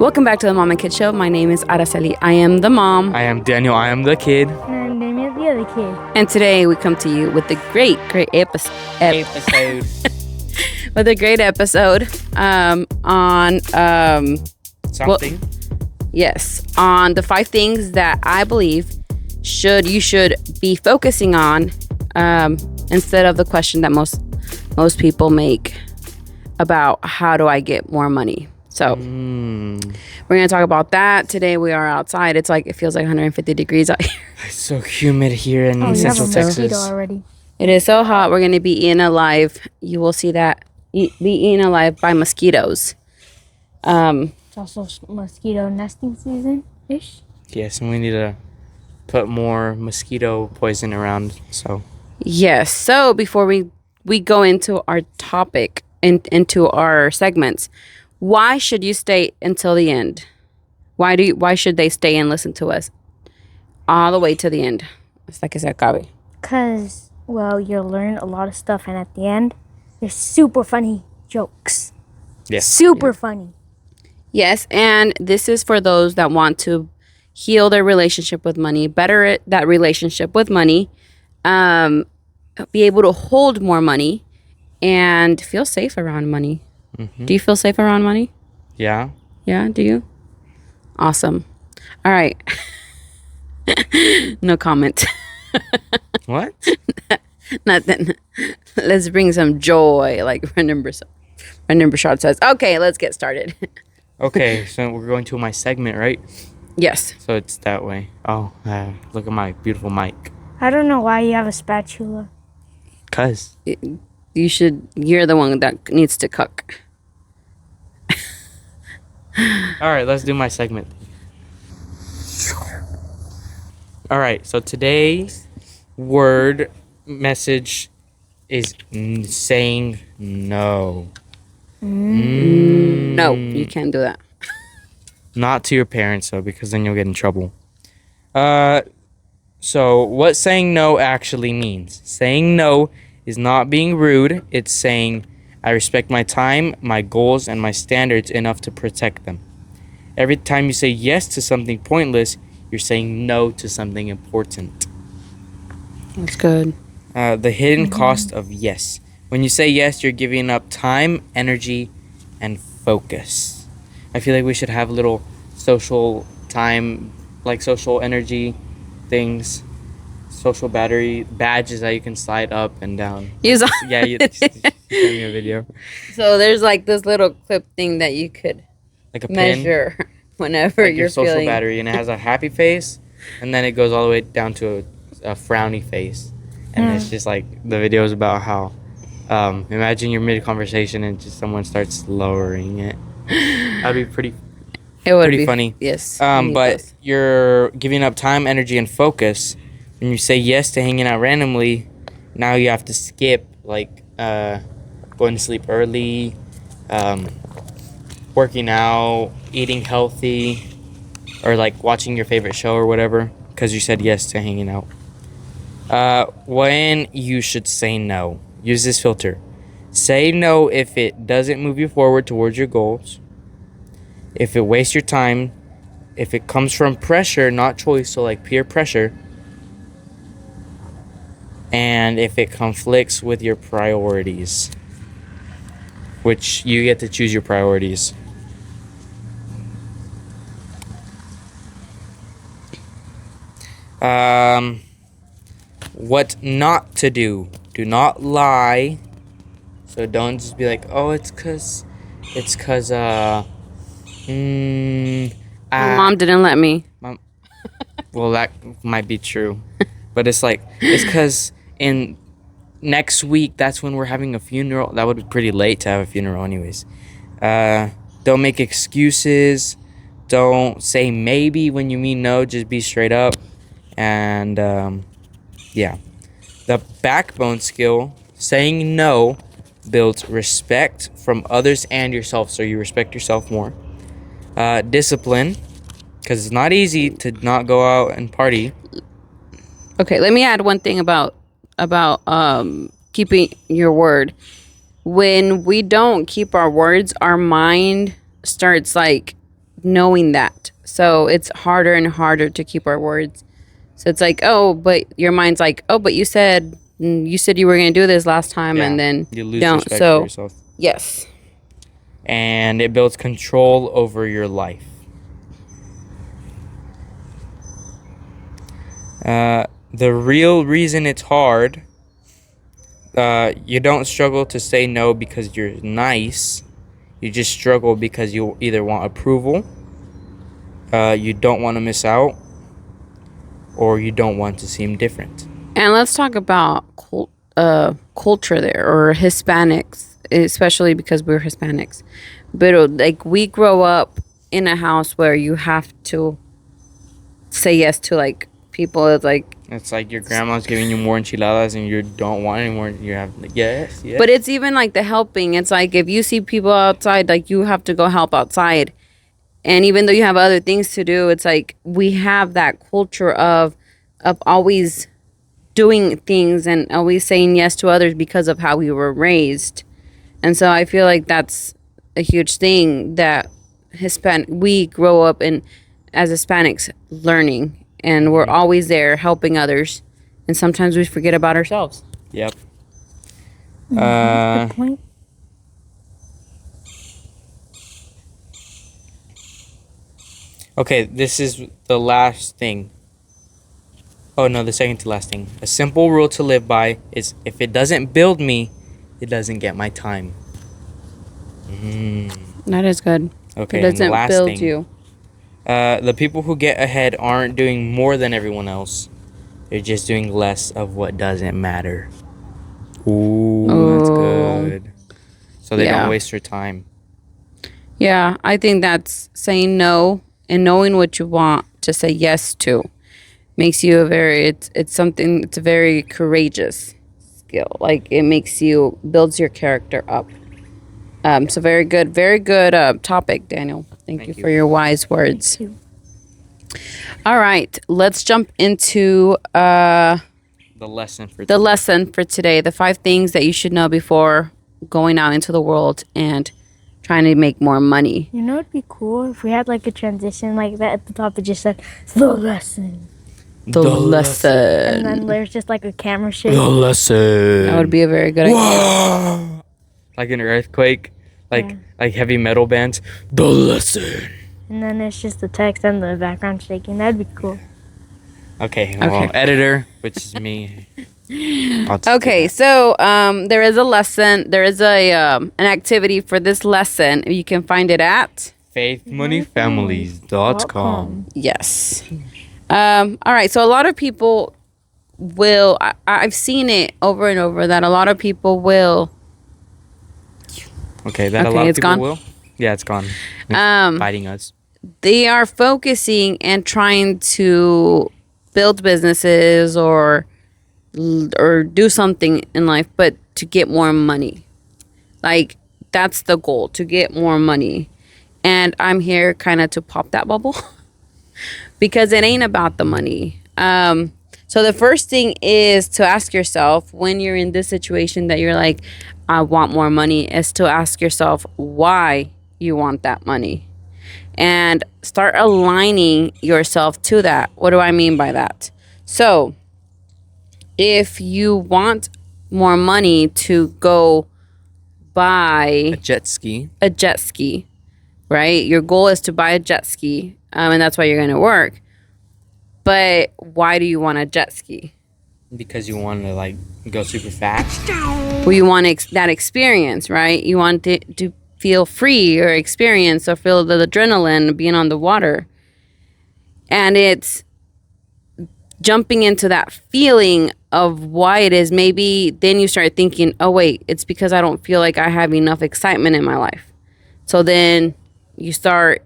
Welcome back to the Mom and Kid Show. My name is Araceli. I am the mom. I am Daniel. I am the kid. And Damien's the other kid. And today we come to you with a great episode. With a great episode on Something. yes, on the 5 things that I believe you should be focusing on instead of the question that most people make about how do I get more money. So we're going to talk about that. Today we are outside. It feels like 150 degrees out here. It's so humid here in Central you have a Texas. mosquito already. It is so hot. We're going to be eaten alive. You will see that. Be eaten alive by mosquitoes. It's also mosquito nesting season-ish. Yes, and we need to put more mosquito poison around. So Yes. So before we go into our topic and into our segments, why should you stay until the end? Why should they stay and listen to us all the way to the end? It's like I said, Gabi. Because, you'll learn a lot of stuff. And at the end, there's super funny jokes. yes, Super funny. Yes, and this is for those that want to heal their relationship with money, better that relationship with money, be able to hold more money, and feel safe around money. Do you feel safe around money? yeah. Yeah, do you? Awesome. All right. No comment. What? Nothing. Let's bring some joy, like Brendan Burchard says. Okay, let's get started. Okay, so we're going to my segment, right? Yes. So it's that way. Oh, look at my beautiful mic. I don't know why you have a spatula. Cuz. You're the one that needs to cook. All right, let's do my segment. All right, so today's word message is saying no. No, you can't do that. Not to your parents, though, because then you'll get in trouble. So what saying no actually means? Saying no is not being rude. It's saying, I respect my time, my goals, and my standards enough to protect them. Every time you say yes to something pointless, you're saying no to something important. That's good. The hidden cost of yes. When you say yes, you're giving up time, energy, and focus. I feel like we should have little social time, like social energy things, social battery badges that you can slide up and down. Use Yeah, you just send me a video. So there's like this little clip thing that you could Like a pin, measure whenever like you're your social feeling. battery, and it has a happy face, and then it goes all the way down to a frowny face. And it's just like the video is about how imagine you're mid conversation and just someone starts lowering it. That'd be pretty It would pretty be funny. Yes. we need But those. you're giving up time, energy, and focus. When you say yes to hanging out randomly, now you have to skip like going to sleep early, working out, eating healthy, or like watching your favorite show or whatever because you said yes to hanging out. When you should say no, use this filter. Say no if it doesn't move you forward towards your goals, if it wastes your time, if it comes from pressure, not choice, so like peer pressure, and if it conflicts with your priorities, which you get to choose your priorities. What not to do. Do not lie. So don't just be like, oh, it's cause Mom didn't let me. well, that might be true, but it's because in next week that's when we're having a funeral. That would be pretty late to have a funeral anyways. Don't make excuses. Don't say maybe when you mean no. Just be straight up. And yeah, the backbone skill, saying no, builds respect from others and yourself, so you respect yourself more. Discipline, because it's not easy to not go out and party. Okay, let me add one thing about keeping your word. When we don't keep our words, our mind starts like knowing that. So it's harder and harder to keep our words. So it's like, oh, but your mind's like, oh, but you said you were going to do this last time, Yeah, and then you lose don't. respect So for yourself. yes. And it builds control over your life. The real reason it's hard, you don't struggle to say no because you're nice. You just struggle because you either want approval, you don't want to miss out, or you don't want to seem different. And let's talk about culture there, or Hispanics, especially because we're Hispanics. But like, we grow up in a house where you have to say yes to like people. It's like, It's like your grandma's giving you more enchiladas and you don't want any more. You have like, yes. but it's even like the helping. It's like if you see people outside, like you have to go help outside. And even though you have other things to do, it's like we have that culture of always doing things and always saying yes to others because of how we were raised. And so I feel like that's a huge thing that we grow up in as Hispanics learning, and we're always there helping others, and sometimes we forget about ourselves. Yep. Good point. Okay, this is the last thing. Oh no, the second to last thing. A simple rule to live by is if it doesn't build me, it doesn't get my time. That is good. Okay, It and the doesn't last build thing. you. The people who get ahead aren't doing more than everyone else. They're just doing less of what doesn't matter. Ooh, that's good. So they Yeah. don't waste their time. Yeah, I think that's saying no and knowing what you want to say yes to makes you it's a very courageous skill. Like, it builds your character up. So very good topic, Daniel. Thank you for your wise words. All right, let's jump into The lesson for the lesson for today. The 5 things that you should know before going out into the world and trying to make more money. You know, it'd be cool if we had like a transition like that at the top that just said the lesson, The lesson. and then there's just like a camera shake. lesson. That would be a very good idea. Like an earthquake, Yeah. like heavy metal bands. The lesson. And then it's just the text and the background shaking. That'd be cool. Okay, well, Okay. editor, which is me. I'll just do Okay, that. so there is a lesson. There is an activity for this lesson. You can find it at faithmoneyfamilies.com. yes. All right. So a lot of people will. I've seen it over and over that a lot of people will. Okay, that a Okay, lot of it's people gone? will. Yeah, it's gone. It's biting us. They are focusing and trying to build businesses or do something in life, but to get more money. Like, that's the goal, to get more money. And I'm here kind of to pop that bubble because it ain't about the money. So the first thing is to ask yourself, when you're in this situation that you're like, I want more money, is to ask yourself why you want that money. And start aligning yourself to that. What do I mean by that? So if you want more money to go buy A jet ski. a jet ski, right? Your goal is to buy a jet ski, and that's why you're going to work. But why do you want a jet ski? Because you want to like go super fast. Well, you want that experience, right? You want to feel free or experience or feel the adrenaline being on the water. And it's jumping into that feeling of why it is. Maybe then you start thinking, oh, wait, it's because I don't feel like I have enough excitement in my life. So then you start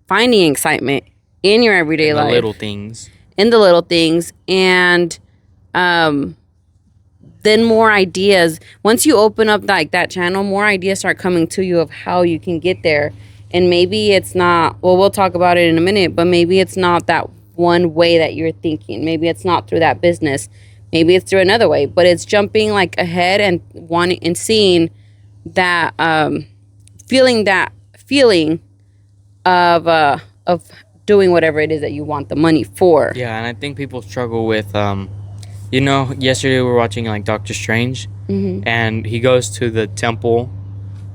finding excitement in your everyday The life. little things. In the little things, and then more ideas. Once you open up like that channel, more ideas start coming to you of how you can get there. And maybe it's not, well, we'll talk about it in a minute, but maybe it's not that one way that you're thinking. Maybe it's not through that business. Maybe it's through another way, but it's jumping like ahead and wanting and seeing that, feeling of doing whatever it is that you want the money for. Yeah, and I think people struggle with yesterday we were watching like Doctor Strange, and he goes to the temple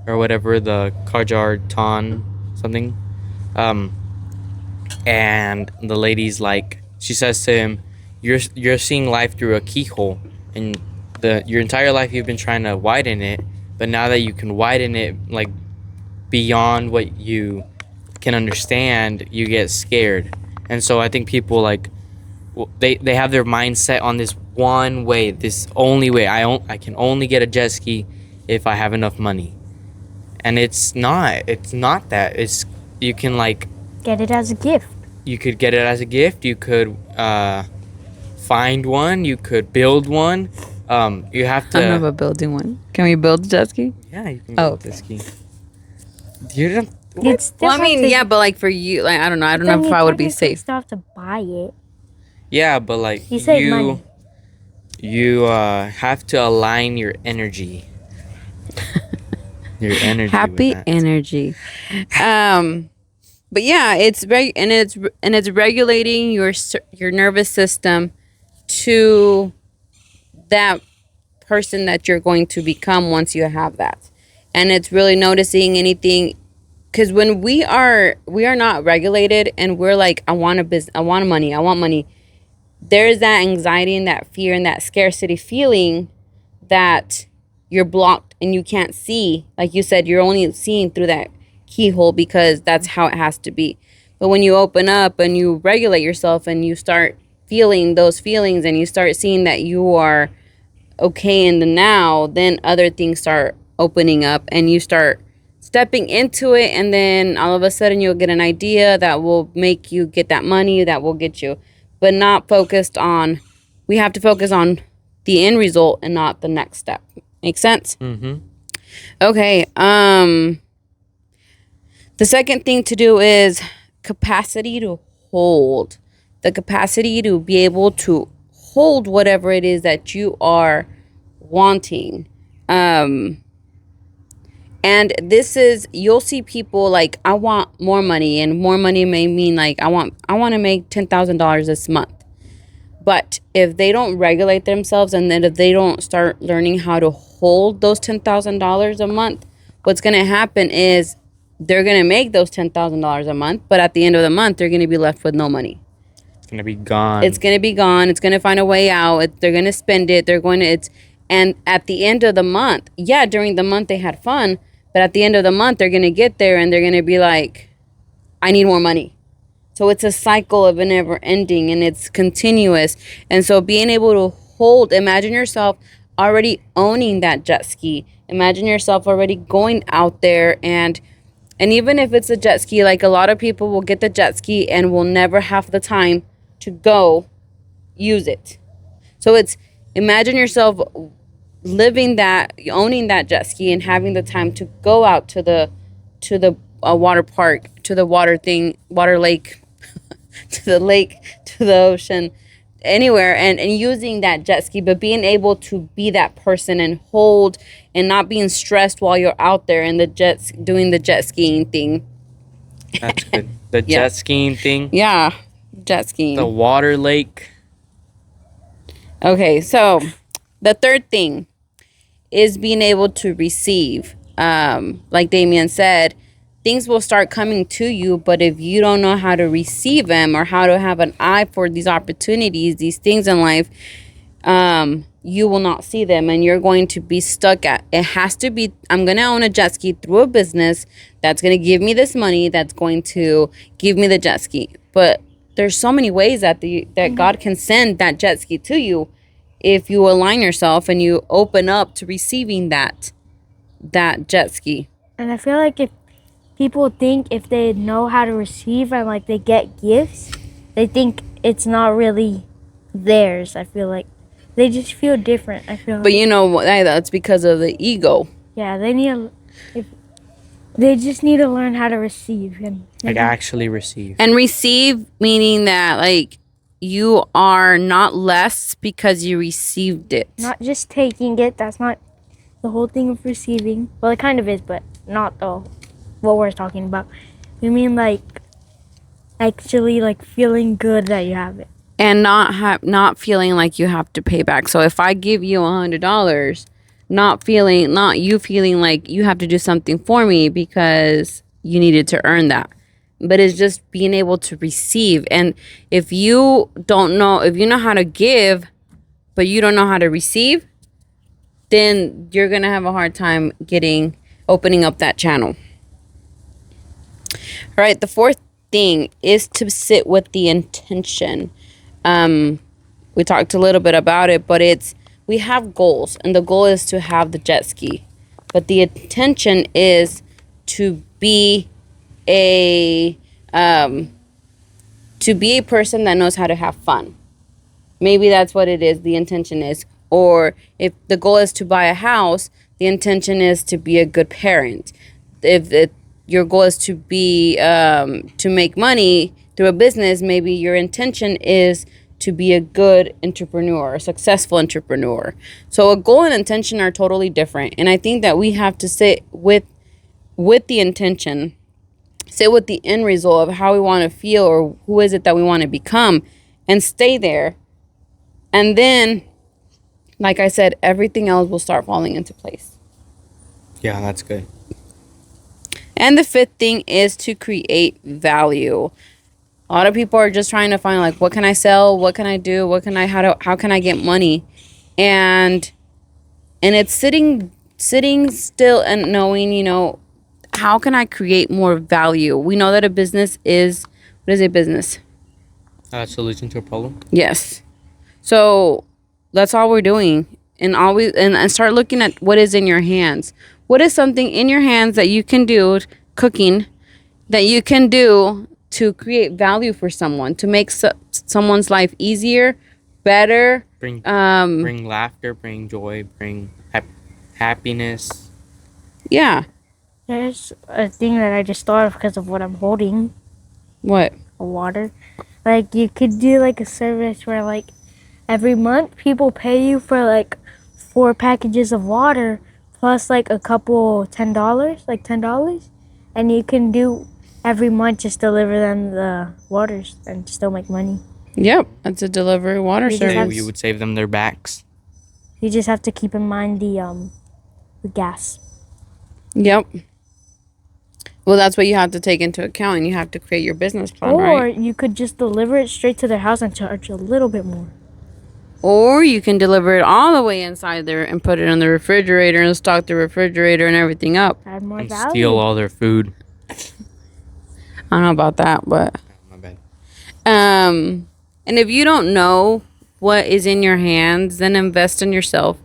or whatever, the Kajar Tan something, and the lady's like, she says to him, "You're seeing life through a keyhole, and your entire life you've been trying to widen it, but now that you can widen it like beyond what you can understand, you get scared." And so I think people like they have their mindset on this one way, this only way. I can only get a jet ski if I have enough money, and it's not that. It's you can like Get it as a gift. you could get it as a gift. You could find one. You could build one. You have I don't know to. about building one. Can we build a jet ski? Yeah, you can Oh, build a jet ski. You don't. You'd still Well, I have mean, to- yeah, but like for you, like I don't know. I don't then know if you I would be technically safe. still have to buy it. Yeah, but like You save money. you have to align your energy. Your energy. Happy with that. energy. But yeah, it's it's regulating your nervous system to that person that you're going to become once you have that, and it's really noticing anything. Because when we are not regulated and we're like, I want money. There's that anxiety and that fear and that scarcity feeling that you're blocked and you can't see. Like you said, you're only seeing through that keyhole because that's how it has to be. But when you open up and you regulate yourself and you start feeling those feelings and you start seeing that you are okay in the now, then other things start opening up and you start stepping into it, and then all of a sudden you'll get an idea that will make you get that money that will get you, but not focused on. We have to focus on the end result and not the next step. Make sense? Mm-hmm. Okay. The second thing to do is capacity to hold. The capacity to be able to hold whatever it is that you are wanting. And this is, you'll see people like, I want more money, and more money may mean like I want to make $10,000 this month. But if they don't regulate themselves, and then if they don't start learning how to hold those $10,000 a month, what's going to happen is they're going to make those $10,000 a month, but at the end of the month, they're going to be left with no money. It's gonna be gone. It's going to be gone. It's going to find a way out. They're going to spend it. And at the end of the month, yeah, during the month they had fun, but at the end of the month, they're going to get there and they're going to be like, I need more money. So it's a cycle of a never ending, and it's continuous. And so being able to hold, imagine yourself already owning that jet ski. Imagine yourself already going out there, and even if it's a jet ski, like a lot of people will get the jet ski and will never have the time to go use it. So it's, imagine yourself living that, owning that jet ski and having the time to go out to the water park, to the water lake, to the lake, to the ocean, anywhere, and using that jet ski, but being able to be that person and hold and not being stressed while you're out there in the doing the jet skiing thing. That's good. The Yeah. jet skiing thing. Yeah, jet skiing. The water lake. Okay, so the third thing is being able to receive. Like Damien said, things will start coming to you, but if you don't know how to receive them or how to have an eye for these opportunities, these things in life, you will not see them, and you're going to be stuck at, it has to be, I'm going to own a jet ski through a business that's going to give me this money, that's going to give me the jet ski. But there's so many ways that God can send that jet ski to you if you align yourself and you open up to receiving that jet ski. And I feel like if people think if they know how to receive and like they get gifts, they think it's not really theirs. I feel like they just feel different. I feel But like, you know, that's because of the ego. yeah, they just need to learn how to receive and Like actually receive. And receive meaning that like you are not less because you received it. not just taking it. That's not the whole thing of receiving. Well, it kind of is, but not what we're talking about. You mean like actually like feeling good that you have it? And not feeling like you have to pay back. So if I give you $100, not you feeling like you have to do something for me because you needed to earn that. But it's just being able to receive. And if you know how to give, but you don't know how to receive, then you're going to have a hard time opening up that channel. All right. The fourth thing is to sit with the intention. We talked a little bit about it, but we have goals, and the goal is to have the jet ski. But the intention is to be a person that knows how to have fun. Maybe that's what it is. The intention is, or if the goal is to buy a house, the intention is to be a good parent. If your goal is to be to make money through a business, maybe your intention is to be a good entrepreneur, a successful entrepreneur. So a goal and intention are totally different. And I think that we have to sit with the intention, sit with the end result of how we want to feel or who is it that we want to become, and stay there. And then, like I said, everything else will start falling into place. Yeah, that's good. And the fifth thing is to create value. A lot of people are just trying to find, like, what can I sell? What can I do? How can I get money? And it's sitting still and knowing, how can I create more value? We know that a business is, what is a business? Solution to a problem. Yes. So that's all we're doing. And start looking at what is in your hands. What is something in your hands that you can do, cooking, that you can do to create value for someone, to make someone's life easier, better. Bring laughter, bring joy, bring happiness. Yeah. There's a thing that I just thought of because of what I'm holding. What? A water. Like, you could do like a service where like every month people pay you for like 4 packages of water plus like a couple $10, like $10, and you can do every month just deliver them the waters and still make money. Yep, that's a delivery water service. You would save them their backs. You just have to keep in mind the gas. Yep. Well, that's what you have to take into account, and you have to create your business plan, Or right? you could just deliver it straight to their house and charge a little bit more. Or you can deliver it all the way inside there and put it in the refrigerator and stock the refrigerator and everything up. Add more And value. steal all their food. I don't know about that, but My bad. and if you don't know what is in your hands, then invest in yourself.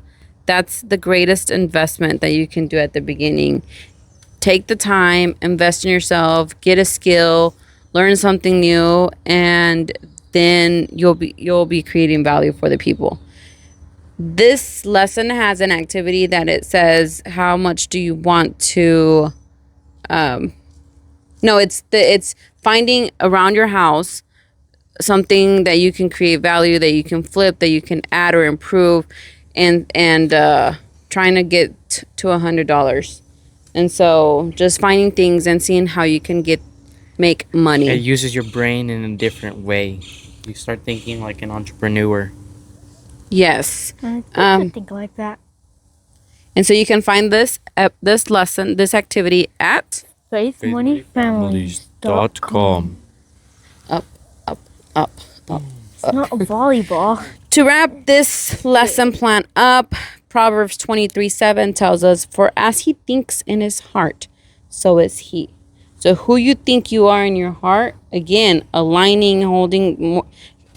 That's the greatest investment that you can do at the beginning. Take the time, invest in yourself, get a skill, learn something new, and then you'll be creating value for the people. This lesson has an activity that it says, how much do you want to no, it's finding around your house something that you can create value, that you can flip, that you can add or improve, and trying to get to $100. And so just finding things and seeing how you can make money. It uses your brain in a different way. You start thinking like an entrepreneur. Yes. I think like that. And so you can find this lesson, this activity at FaithMoneyFamilies.com. up. It's not a volleyball. To wrap this lesson plan up, Proverbs 23:7 tells us, "For as he thinks in his heart, so is he." So who you think you are in your heart, again, aligning, holding more,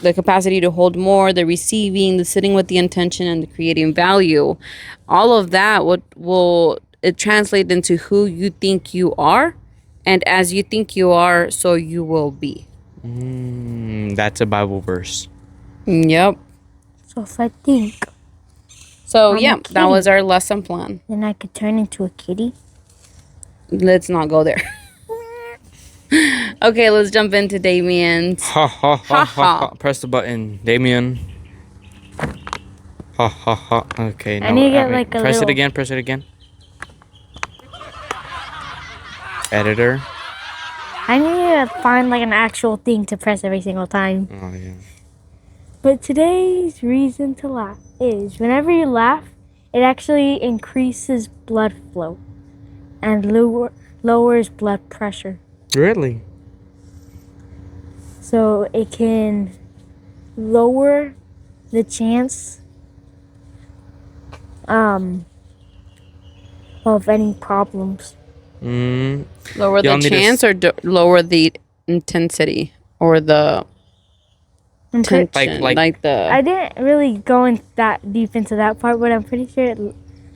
the capacity to hold more, the receiving, the sitting with the intention, and the creating value, all of that will it translate into who you think you are, and as you think you are, so you will be. That's a Bible verse. Yep. So if I think, So I'm a yeah, that kitty. was our lesson plan. then I could turn into a kitty. Let's not go there. Okay, let's jump into Damien's. Ha ha ha ha Ha. ha. Press the button, Damien. Ha ha ha. Okay, I need to get, wait. like, a press it little- again, press it again. Editor. I need to find like an actual thing to press every single time. Oh yeah. But today's reason to laugh is whenever you laugh, it actually increases blood flow and lowers blood pressure. Really? So it can lower the chance of any problems. Lower Y'all the need to chance or lower the intensity or the tension, like the. I didn't really go in that deep into that part, but I'm pretty sure it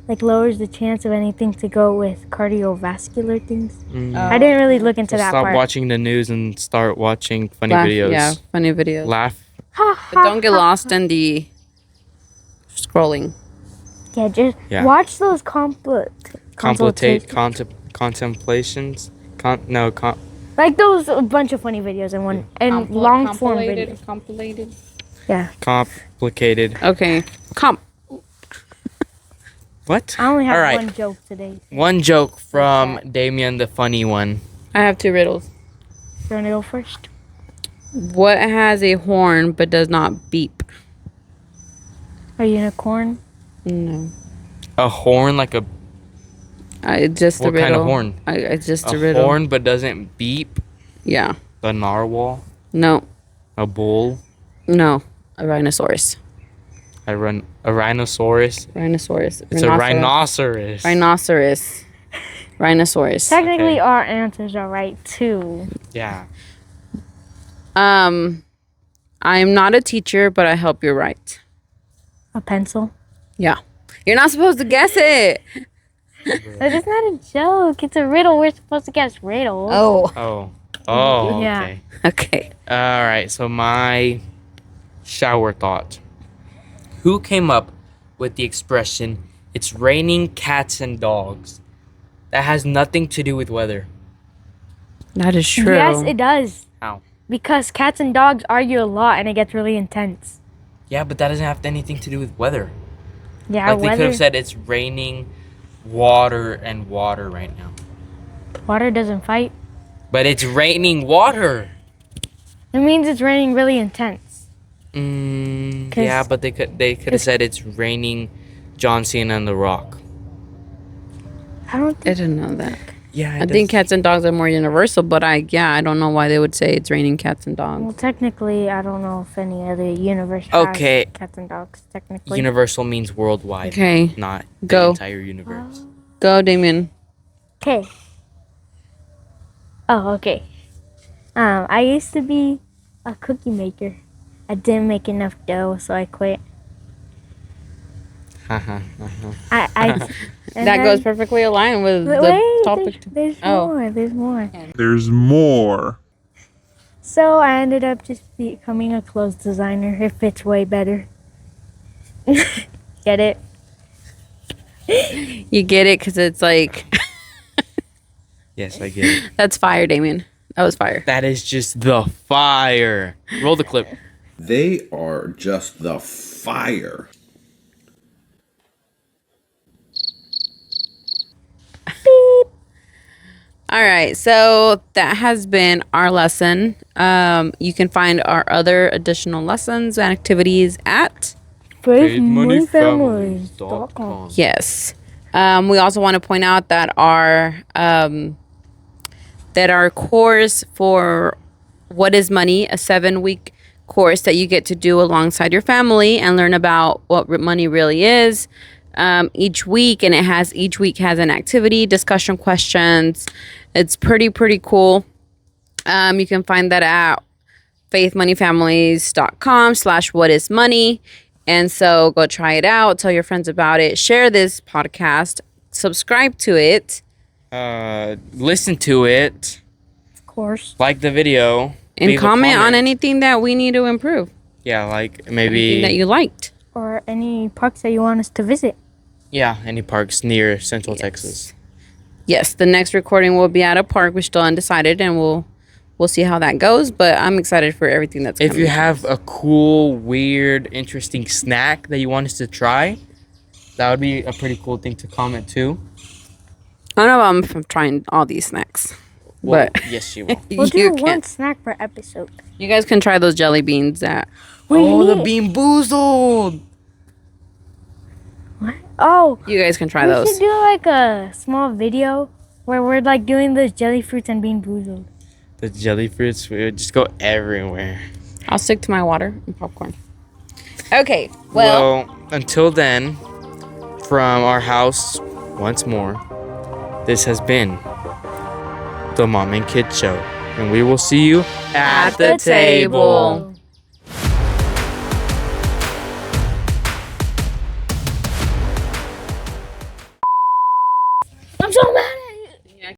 like lowers the chance of anything to go with cardiovascular things. I didn't really look into So that stop part. watching the news and start watching funny laugh, videos. Yeah, funny videos. Laugh. But don't get lost in the scrolling. Yeah, just Yeah. watch those Contemplations. like those a bunch of funny videos in one and long form videos. Compilated. Yeah, Complicated. Okay. What? I only have All right. one joke today. One joke from Damien, the funny one. I have 2 riddles. You wanna go first? What has a horn but does not beep? A unicorn. No. A horn, like a It's just a what riddle. kind of horn? It's just a riddle. horn, but doesn't beep. Yeah. A narwhal. No. A bull. No. A rhinoceros. A rhinoceros. Rhinoceros. It's a rhinoceros. Rhinoceros. Technically, Okay. our answers are right too. Yeah. I'm not a teacher, but I help you write. A pencil. Yeah. You're not supposed to guess it. But it's not a joke. It's a riddle. We're supposed to guess riddles. Oh. Oh. Yeah. Okay. Okay. All right. So my shower thought. Who came up with the expression "It's raining cats and dogs"? That has nothing to do with weather. That is true. Yes, it does. How? Because cats and dogs argue a lot, and it gets really intense. Yeah, but that doesn't have anything to do with weather. Yeah, Like they could weather. have said it's raining water and water right now. Water doesn't fight. But it's raining water. It means it's raining really intense. Yeah, but they could have said it's raining John Cena and The Rock. I don't I think. didn't know that. Yeah, I think cats and dogs are more universal, but I don't know why they would say it's raining cats and dogs. Well, technically, I don't know if any other universe Okay. has cats and dogs. Technically. Universal means worldwide, Okay. not the Go. entire universe. Go, Damien. Okay. Oh, okay. I used to be a cookie maker. I didn't make enough dough, so I quit. Haha. I and That then- goes perfectly aligned with Wait, the topic. There's Oh. more. There's more. There's more. So I ended up just becoming a clothes designer. It fits way better. Get it? You get it because it's like, Yes, I get it. that's fire, Damien. That was fire. That is just the fire. Roll the clip. They are just the fire. All right, so that has been our lesson. You can find our other additional lessons and activities at BraveMoneyFamilies.com. yes. We also want to point out that our course for What is Money, a 7-week course that you get to do alongside your family and learn about what money really is each week, and each week has an activity, discussion questions. It's pretty cool. You can find that at faithmoneyfamilies.com/whatismoney. And so go try it out, tell your friends about it, share this podcast, subscribe to it, Listen to it. Of course. Like the video. and leave a comment on comment. anything that we need to improve, Yeah, like anything maybe. that you liked. Or any parks that you want us to visit. Yeah, any parks near Central Texas. Yes, the next recording will be at a park. We're still undecided, and we'll see how that goes. But I'm excited for everything that's coming. If you have a cool, weird, interesting snack that you want us to try, that would be a pretty cool thing to comment too. I don't know if I'm trying all these snacks. Well, but yes, you will. We'll you do one can. snack per episode. You guys can try those jelly beans. That The need- Bean Boozled. Oh, you guys can try we those. should do like a small video where we're like doing those jelly fruits and Bean Boozled. The jelly fruits, we would just go everywhere. I'll stick to my water and popcorn. Okay. Well, Until then, from our house, once more, this has been the Mom and Kid Show. And we will see you at the table.